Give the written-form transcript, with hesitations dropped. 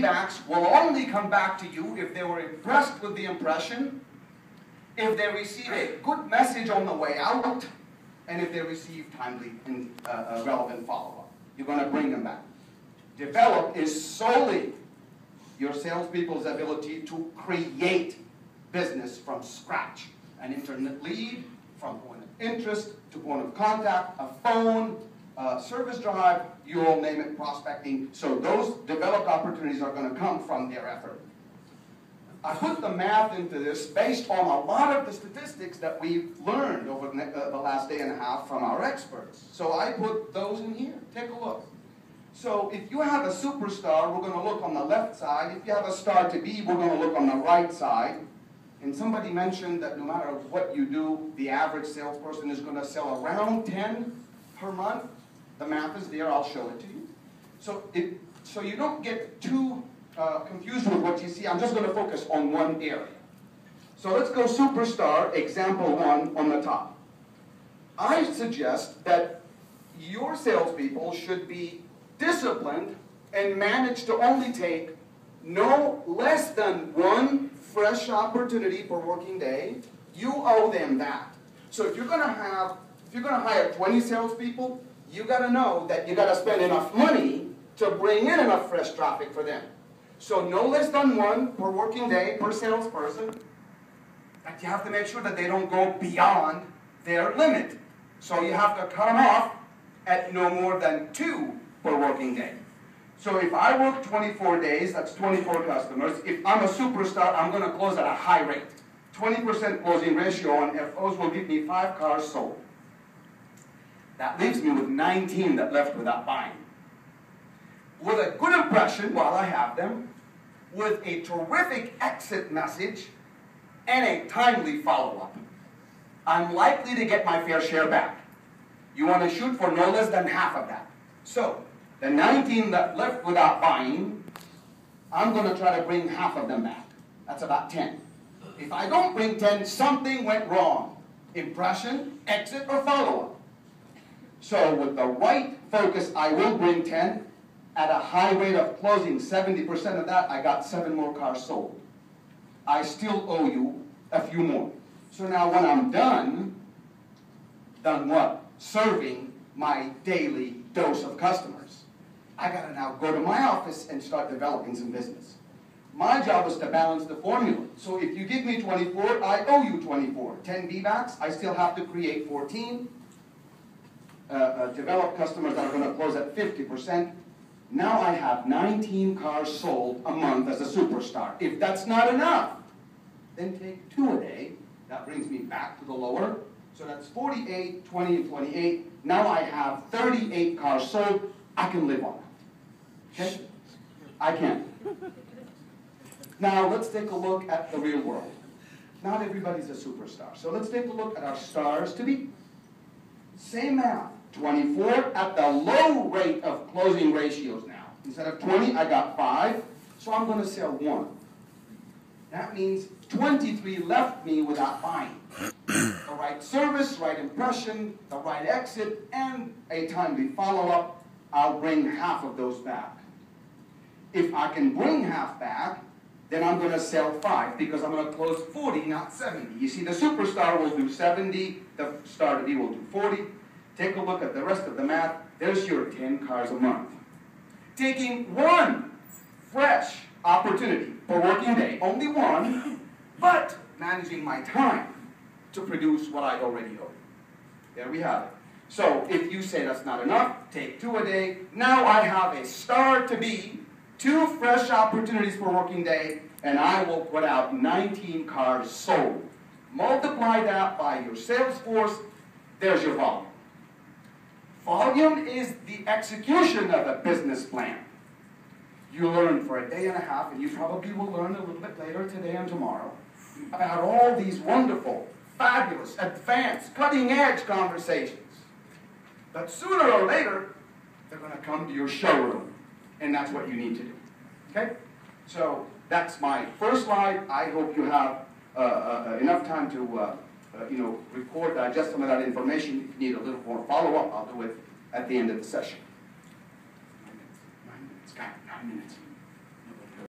feedbacks will only come back to you if they were impressed with the impression, if they receive a good message on the way out, and if they receive timely and relevant follow-up. You're going to bring them back. Develop is solely your salespeople's ability to create business from scratch. An internet lead, from point of interest to point of contact, a phone, service drive, you all name it, prospecting. So those developed opportunities are going to come from their effort. I put the math into this based on a lot of the statistics that we've learned over the last day and a half from our experts. So I put those in here. Take a look. So if you have a superstar, we're going to look on the left side. If you have a star to be, we're going to look on the right side. And somebody mentioned that no matter what you do, the average salesperson is going to sell around 10 per month. The math is there. I'll show it to you. So you don't get too confused with what you see. I'm just going to focus on one area. So let's go superstar, example 1 on the top. I suggest that your salespeople should be disciplined and manage to only take no less than 1 fresh opportunity per working day. You owe them that. So if you're going to hire 20 salespeople, you got to know that you got to spend enough money to bring in enough fresh traffic for them. So no less than 1 per working day per salesperson. But you have to make sure that they don't go beyond their limit. So you have to cut them off at no more than 2 per working day. So if I work 24 days, that's 24 customers. If I'm a superstar, I'm going to close at a high rate. 20% closing ratio on FOs will give me 5 cars sold. That leaves me with 19 that left without buying. With a good impression while I have them, with a terrific exit message, and a timely follow-up, I'm likely to get my fair share back. You want to shoot for no less than half of that. So, the 19 that left without buying, I'm going to try to bring half of them back. That's about 10. If I don't bring 10, something went wrong. Impression, exit, or follow-up. So with the right focus, I will bring 10. At a high rate of closing, 70% of that, I got 7 more cars sold. I still owe you a few more. So now when I'm done what? Serving my daily dose of customers. I got to now go to my office and start developing some business. My job is to balance the formula. So if you give me 24, I owe you 24. 10 VBACs, I still have to create 14. Develop customers that are going to close at 50%. Now I have 19 cars sold a month as a superstar. If that's not enough, then take 2 a day. That brings me back to the lower. So that's 48, 20, and 28. Now I have 38 cars sold. I can live on that. Okay? I can. Now let's take a look at the real world. Not everybody's a superstar. So let's take a look at our stars to be. Same math. 24 at the low rate of closing ratios now. Instead of 20, I got 5. So I'm going to sell 1. That means 23 left me without buying. The right service, right impression, the right exit, and a timely follow-up, I'll bring half of those back. If I can bring half back, then I'm going to sell 5 because I'm going to close 40, not 70. You see, the superstar will do 70, the star to be will do 40. Take a look at the rest of the math. There's your 10 cars a month. Taking 1 fresh opportunity per working day, only 1, but managing my time to produce what I already owe. There we have it. So if you say that's not enough, take 2 a day. Now I have a star to be, 2 fresh opportunities per working day, and I will put out 19 cars sold. Multiply that by your sales force, there's your volume. Volume is the execution of a business plan. You learn for a day and a half, and you probably will learn a little bit later today and tomorrow, about all these wonderful, fabulous, advanced, cutting-edge conversations. But sooner or later, they're going to come to your showroom, and that's what you need to do. Okay? So that's my first slide. I hope you have enough time to record, digest some of that information. If you need a little more follow-up, I'll do it at the end of the session. 9 minutes. 9 minutes. Got it. 9 minutes.